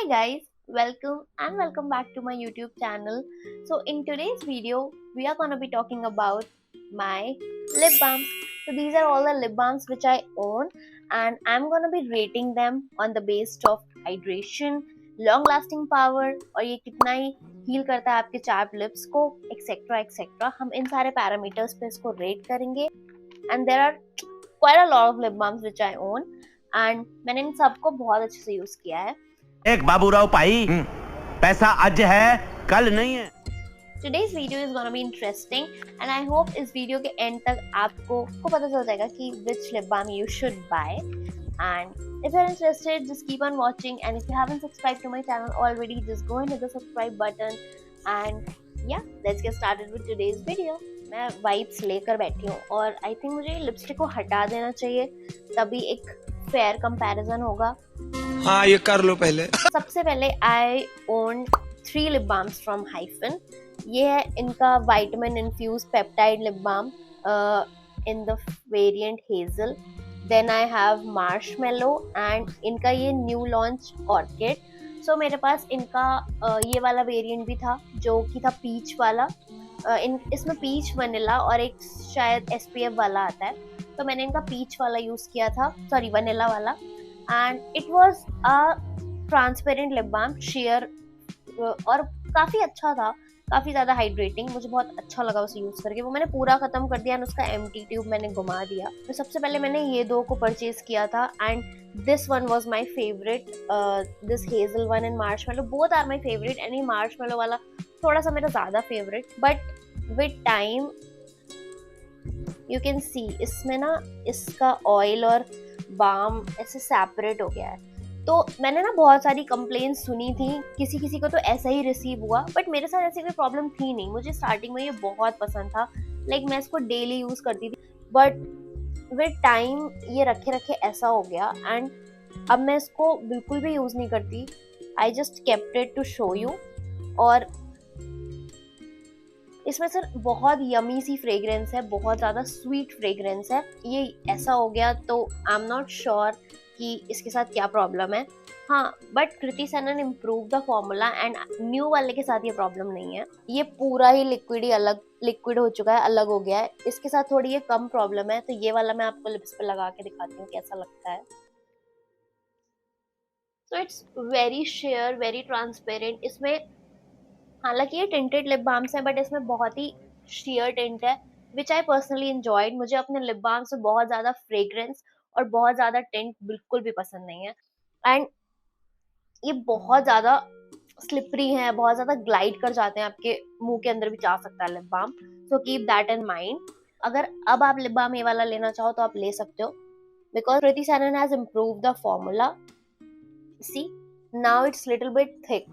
Hi guys, welcome back to my YouTube channel. So in today's video, we are gonna be talking about my lip balms. So these are all the lip balms which I own, and I'm gonna be rating them on the basis of hydration, long lasting power और ये कितना ही heal करता है आपके chapped lips को, etc etc. हम इन सारे parameters पे इसको रेट करेंगे. And there are quite a lot of lip balms which I own, and मैंने इन सबको बहुत अच्छे से यूज किया है. एक बाबूराव पाई पैसा आज है कल नहीं है. Today's video is gonna be interesting, and I hope इस वीडियो के एंड तक आपको पता चल जाएगा कि which lip balm you should buy. And if you're interested, just keep on watching, and if you haven't subscribed to my channel already, just go and hit the subscribe button. And yeah, let's get started with today's video. मैं wipes लेकर बैठी हूँ और I think मुझे lipstick को हटा देना चाहिए, तभी एक फेयर कंपैरिजन होगा. हाँ, ये कर लो पहले. सबसे पहले I own 3 lip balms from Hyphen. ये है इनका vitamin infuse peptide lip balm in the variant Hazel. Then I have marshmallow and इनका ये न्यू लॉन्च ऑर्किड. सो मेरे पास इनका ये वाला वेरिएंट भी था जो कि था पीच वाला. इसमें पीच वनीला और एक शायद SPF वाला आता है, तो मैंने इनका पीच वाला यूज किया था, सॉरी वनीला वाला. And it was a transparent lip balm share और काफ़ी अच्छा था, काफ़ी ज़्यादा हाइड्रेटिंग. मुझे बहुत अच्छा लगा उसे यूज़ करके. वो मैंने पूरा ख़त्म कर दिया एंड उसका एम्प्टी ट्यूब मैंने घुमा दिया. तो सबसे पहले मैंने ये 2 को परचेज किया था and this one was my favourite. This hazel one and marshmallow both are my favourite, and ये मार्शमेलो वाला थोड़ा सा मेरा ज़्यादा favourite. But with time you can see इसमें ना इसका ऑयल और बाम ऐसे सेपरेट हो गया है. तो मैंने ना बहुत सारी कंप्लेंट्स सुनी थी, किसी को तो ऐसा ही रिसीव हुआ, बट मेरे साथ ऐसी कोई प्रॉब्लम थी नहीं. मुझे स्टार्टिंग में ये बहुत पसंद था, लाइक मैं इसको डेली यूज़ करती थी. बट विद टाइम ये रखे रखे ऐसा हो गया एंड अब मैं इसको बिल्कुल भी यूज़ नहीं करती. I just kept it to show you. और इसमें सर बहुत यमी सी फ्रेग्रेंस है, बहुत ज़्यादा स्वीट फ्रेग्रेंस है. ये ऐसा हो गया तो आई एम नॉट श्योर कि इसके साथ क्या प्रॉब्लम है. हाँ, but Kriti Sanon improve the formula and new वाले के साथ ये प्रॉब्लम नहीं है. ये पूरा ही लिक्विड हो चुका है, अलग हो गया है. इसके साथ थोड़ी ये कम प्रॉब्लम है. तो ये वाला मैं आपको लिप्स पे लगा के दिखाती हूँ कैसा लगता है. So it's very share, very transparent. इसमें हालांकि ये टिंटेड लिप बाम्स है, बट इसमें बहुत ही शेयर टिंट है विच आई पर्सनली एंजॉयड. मुझे अपने लिप बाम से बहुत ज़्यादा फ्रेग्रेंस और बहुत ज़्यादा टिंट बिल्कुल भी पसंद नहीं है. एंड ये बहुत ज़्यादा स्लिपरी है, बहुत ज़्यादा ग्लाइड कर जाते हैं, आपके मुंह के अंदर भी जा सकता है lip balm. So keep that in mind. अगर अब आप लिप बाम ये वाला लेना चाहो तो आप ले सकते हो, because Kriti Sanon has improve the formula. See now it's little bit thick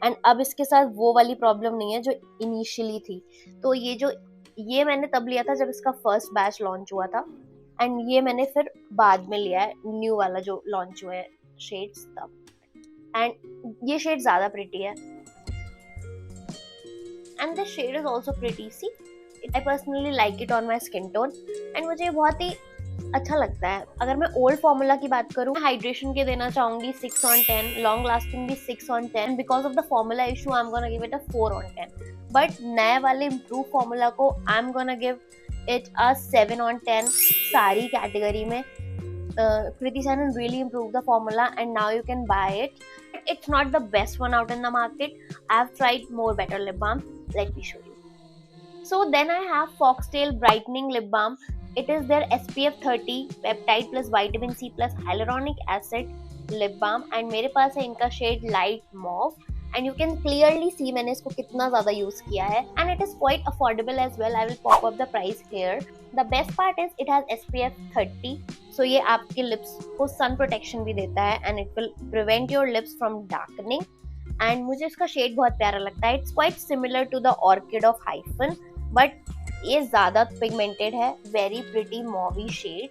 and अब इसके साथ वो वाली प्रॉब्लम नहीं है जो इनिशियली थी. तो ये मैंने तब लिया था जब इसका फर्स्ट बैच लॉन्च हुआ था, एंड ये मैंने फिर बाद में लिया है न्यू वाला जो लॉन्च हुआ है शेड्स तब. एंड ये शेड ज़्यादा प्रिटी है and the shade is also pretty. See I personally like it on my skin tone and मुझे ये बहुत ही अच्छा लगता है. अगर मैं ओल्ड फॉर्मूला की बात करूँ, हाइड्रेशन के देना चाहूंगी 6 on 10, लॉन्ग लास्टिंग भी 6 on 10. Because of the formula issue I am gonna give it a 4 on 10. But नए वाले इम्प्रूव फॉर्मूला को आई am gonna give it a 7 on 10 सारी कैटेगरी में. Kriti Sanon really improved the formula and now you can buy it. It's not the best one out in the market. I have tried more better lip balm. Let me show you. So then I have Foxtail Brightening Lip Balm. It is their SPF 30 peptide plus vitamin C plus hyaluronic acid lip balm and मेरे पास है इनका shade light mauve and you can clearly see मैंने इसको कितना ज़्यादा use किया है and it is quite affordable as well. I will pop up the price here. The best part is it has SPF 30, so ये आपके lips को sun protection भी देता है and it will prevent your lips from darkening. and मुझे इसका shade बहुत प्यारा लगता है. It's quite similar to the Orchid of Hyphen, but ये ज़्यादा पिगमेंटेड है. Very pretty mauve shade.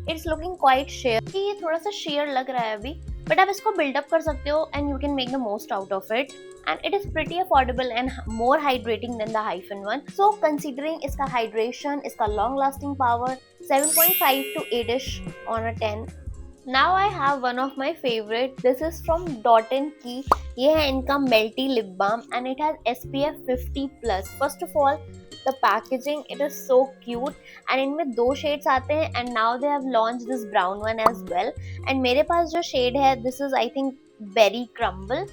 It's looking quite sheer. ये थोड़ा सा शेयर लग रहा है अभी, बट आप इसको बिल्डअप कर सकते हो and you can make the most out of it. And it is pretty affordable and more hydrating than the Hyphen one. So considering इसका हाइड्रेशन, इसका long lasting power, 7.5 to 8ish on a 10 Now I have one of my favorite. This is from Dot and Key. ये है इनका melty lip balm and it has SPF 50+. First of all, the packaging, it is so cute and इनमें दो shades आते हैं and now they have launched this brown one as well. And मेरे पास जो shade है, this is I think Berry Crumble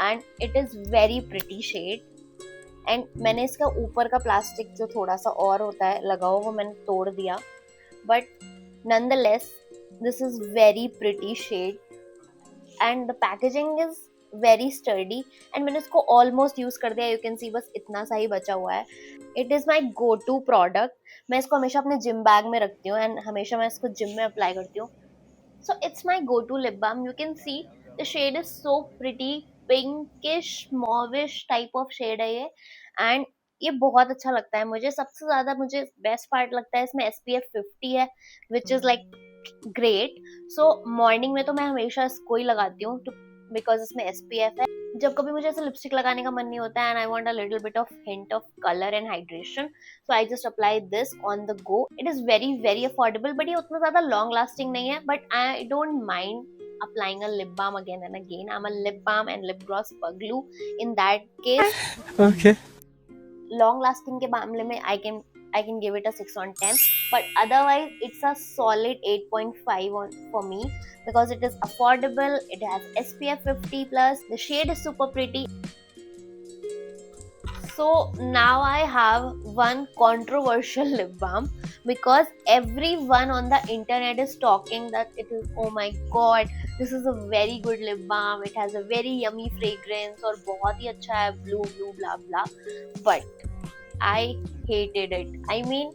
and it is very pretty shade. And मैंने इसका ऊपर का प्लास्टिक जो थोड़ा सा और होता है लगा हुआ वो मैंने तोड़ दिया, but nonetheless this is very pretty shade and the packaging is very sturdy and मैंने इसको almost use कर दिया. You can see बस इतना सा ही बचा हुआ है. It is my go to product. मैं इसको हमेशा अपने जिम बैग में रखती हूँ एंड हमेशा मैं इसको जिम में अप्लाई करती हूँ. So it's my go to lip balm. You can see the shade is so pretty, pinkish mauvish type of shade है ये एंड ये बहुत अच्छा लगता है मुझे. सबसे ज्यादा मुझे बेस्ट पार्ट लगता है इसमें SPF 50 है which is like great. So morning में तो मैं हमेशा इसको ही लगाती हूँ बिकॉज इसमें SPF है. जब कभी मुझे ऐसे लिपस्टिक लगाने का मन नहीं होता है and I want a little bit of hint of colour and hydration, so I just apply this on the go. It is very very affordable but ये उतना ज्यादा लॉन्ग लास्टिंग नहीं है, but I don't mind applying a lip balm again and again. I'm a lip balm and lip gloss puglu in that case. Okay. Long lasting के मामले में I can give it a 6 on 10, but otherwise it's a solid 8.5 on for me because it is affordable, it has SPF 50+, the shade is super pretty. So now I have one controversial lip balm because everyone on the internet is talking that it is, oh my god, this is a very good lip balm, it has a very yummy fragrance और बहुत ही अच्छा है blue blah blah, but I hated it. I mean,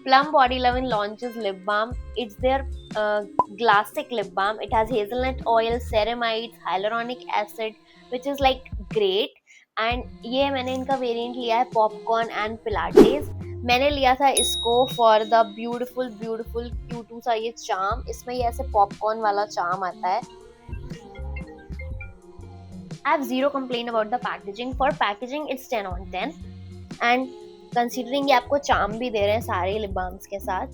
Plum Body Lovin launches lip balm. It's their Glassic lip balm. It has hazelnut oil, ceramides, hyaluronic acid, which is like great. And ये मैंने इनका variant लिया है popcorn and Pilates. मैंने लिया था इसको for the beautiful beautiful क्यूटू सा ये चार्म. इसमें ये ऐसे पॉपकॉर्न वाला चार्म आता है. I have zero complaint about the packaging. For packaging it's 10 on 10 and considering ये आपको चार्म भी दे रहे हैं सारे लिप बाम्स के साथ,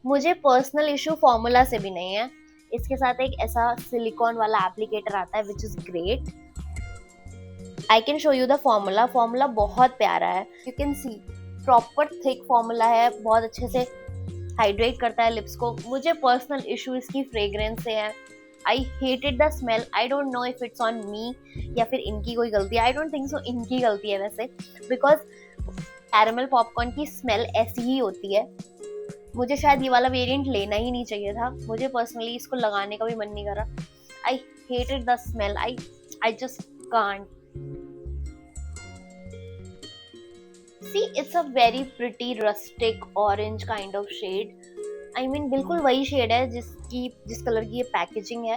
मुझे पर्सनल इशू फॉर्मूला से भी नहीं है. इसके साथ एक ऐसा सिलिकॉन वाला एप्लीकेटर आता है which is great. I can show you the formula. Formula बहुत प्यारा है. You can see proper thick formula है, बहुत अच्छे से हाइड्रेट करता है लिप्स को. मुझे पर्सनल इशू इसकी फ्रेग्रेंस से है. I hated the smell. I don't know if it's on me या फिर इनकी कोई गलती है. आई डोंट थिंक सो इनकी गलती है वैसे, बिकॉज कैरेमल पॉपकॉर्न की स्मेल ऐसी ही होती है. मुझे शायद ये वाला वेरिएंट लेना ही नहीं चाहिए था. मुझे पर्सनली इसको लगाने का भी मन नहीं कर रहा. I hated the smell. I just can't. See, it's a very pretty rustic orange kind of shade. I mean, बिल्कुल वही शेड है जिस कलर की ये पैकेजिंग है.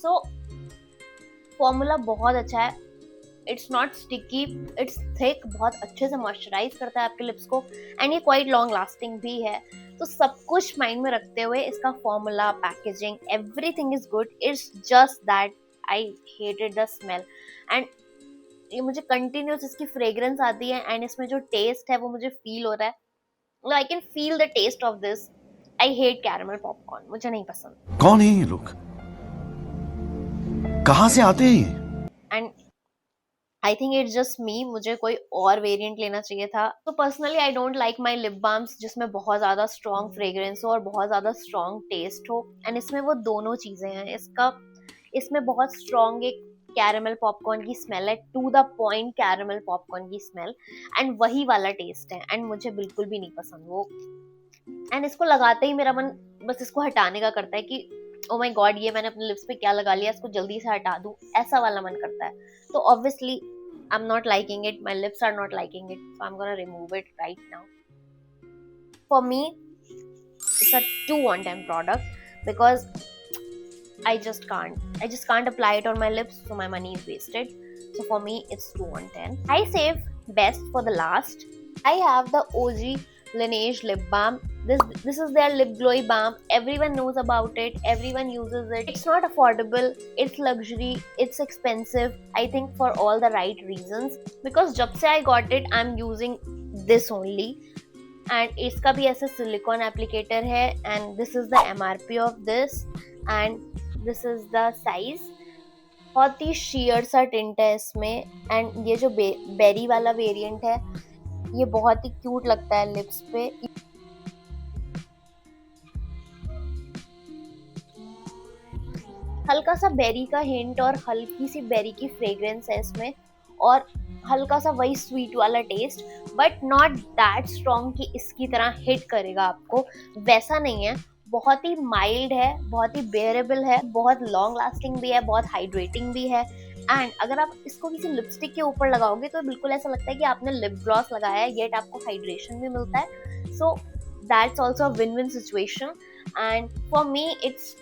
सो फॉर्मूला बहुत अच्छा है. It's not sticky, it's thick, बहुत अच्छे से मॉइस्चराइज करता है आपके लिप्स को एंड ये क्वाइट लॉन्ग लास्टिंग भी है. तो सब कुछ माइंड में रखते हुए इसका formula, packaging, everything is good. It's just that I hated the smell and ये मुझे कंटिन्यूस इसकी फ्रेग्रेंस आती है एंड इसमें जो टेस्ट है वो मुझे फील हो रहा है. I can feel the taste of this. I hate caramel popcorn. मुझे नहीं पसंद. कौन है ये लोग, कहाँ से आते हैं? And I think it's just me. मुझे कोई और वेरिएंट लेना चाहिए था. तो personally I don't like my lip balms जिसमें बहुत ज्यादा स्ट्रॉन्ग फ्रेग्रेंस हो और बहुत ज्यादा स्ट्रॉन्ग टेस्ट हो. एंड इसमें वो दोनों चीजें हैं. इसमें बहुत स्ट्रॉन्ग एक कैरेमल पॉपकॉर्न की स्मेल है, to the point caramel popcorn की स्मेल, एंड वही वाला टेस्ट है एंड मुझे बिल्कुल भी नहीं पसंद वो. एंड इसको लगाते ही मेरा मन बस इसको हटाने का करता है कि ओ माय गॉड, ये मैंने अपने लिप्स पे क्या लगा लिया, इसको जल्दी से हटा दूं, ऐसा वाला मन करता है. तो obviously I am not liking it, my lips are not liking it, so I am gonna remove it right now. For me it's a 2 on 10 product because I just can't apply it on my lips, so my money is wasted. So for me it's 2 on 10. I save best for the last. I have the OG Laneige lip balm. This is their lip glowy balm. Everyone knows about it, everyone uses it. It's not affordable, it's luxury, it's expensive, I think for all the right reasons, because जब से I got it I'm using this only. And इसका भी ऐसे silicon applicator है and this is the MRP of this. And this is the size. बहुत ही share सा tint है इसमें, एंड ये जो बेरी वाला वेरिएंट है ये बहुत ही क्यूट लगता है लिप्स पे। हल्का सा बेरी का हिंट और हल्की सी बेरी की फ्रेग्रेंस है इसमें, और हल्का सा वही स्वीट वाला taste, but not that strong कि इसकी तरह हिट करेगा आपको, वैसा नहीं है। बहुत ही माइल्ड है, बहुत ही बेयरेबल है, बहुत लॉन्ग लास्टिंग भी है, बहुत हाइड्रेटिंग भी है। एंड अगर आप इसको किसी लिपस्टिक के ऊपर लगाओगे तो बिल्कुल ऐसा लगता है कि आपने लिप ग्लॉस लगाया है, येट आपको हाइड्रेशन भी मिलता है। So that's also win win situation, and for me it's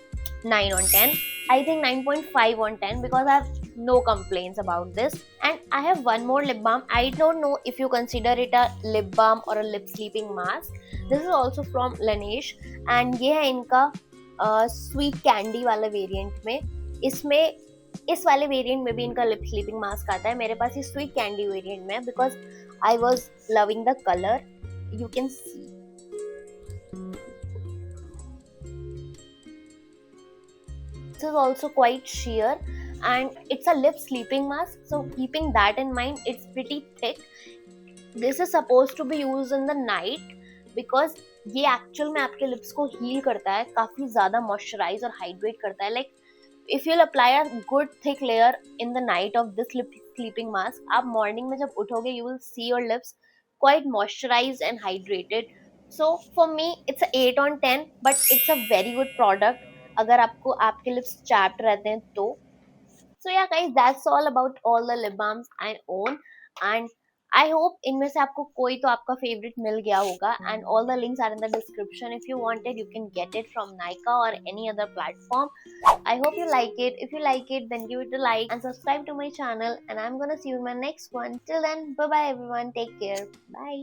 9 on 10. I think 9.5 on 10 because I have no complaints about this. And I have one more lip balm. I don't know if you consider it a lip balm or a lip sleeping mask. This is also from Laneige and ये है इनका sweet candy वाला variant में। इसमें इस वाले variant में भी इनका लिप स्लीपिंग मास्क आता है। मेरे पास ये स्वीट कैंडी वेरिएंट में है because I was loving the colour, you can C. This is also quite sheer and it's a lip sleeping mask, so keeping that in mind, it's pretty thick. This is supposed to be used in the night because ये actual में आपके lips को heal करता है, काफी ज्यादा moisturise और hydrate करता है। Like if you apply a good thick layer in the night of this lip sleeping mask, आप मॉर्निंग में जब उठोगे you will see your lips quite moisturise and hydrated. So for me it's 8 on 10 but it's a very good product अगर आपको आपके lips chapped रहते हैं तो। सो या guys, that's all about all the lip balms I own, and I hope इनमें से आपको कोई तो आपका फेवरेट मिल गया होगा, and all the links are in the description. If you wanted you can get it from Nykaa और any other platform. I hope you like it. If you like it, then give it a like and subscribe to my channel, and I'm gonna see you in my next one. Till then, bye bye everyone, take care, bye.